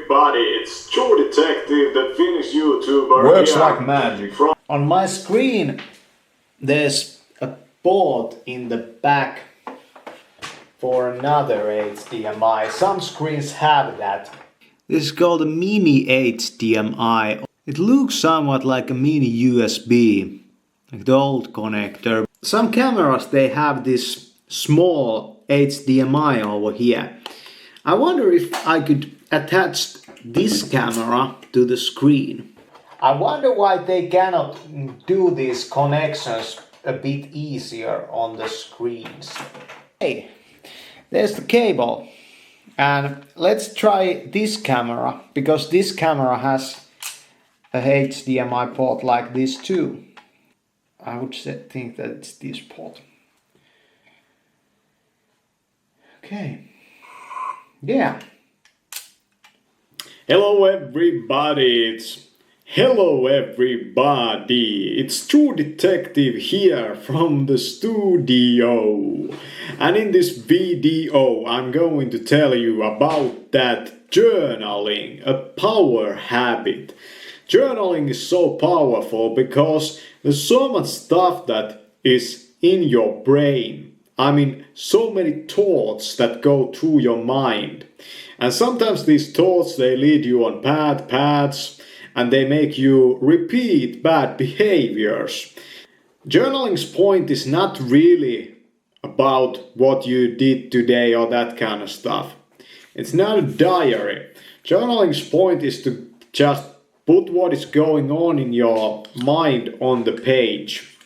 everybody, it's True Detective, the Finnish YouTuber. Works here like magic. On my screen there's a port in the back for another HDMI. Some screens have that. This is called a MINI HDMI. It looks somewhat like a mini USB, like the old connector. Some cameras, they have this small HDMI over here. I wonder if I could attach this camera to the screen. I wonder why they cannot do these connections a bit easier on the screens. Hey, there's the cable. And let's try this camera, because this camera has a HDMI port like this too. I would think that it's this port. Okay. Yeah. Hello everybody, it's True Detective here from the studio. And in this video I'm going to tell you about that journaling, a power habit. Journaling is so powerful because there's so much stuff that is in your brain. I mean, so many thoughts that go through your mind. And sometimes these thoughts, they lead you on bad paths and they make you repeat bad behaviors. Journaling's point is not really about what you did today or that kind of stuff. It's not a diary. Journaling's point is to just put what is going on in your mind on the page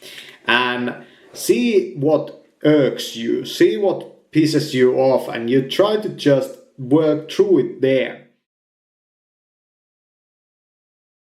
and see what irks you, see what pisses you off, and you try to just work through it there.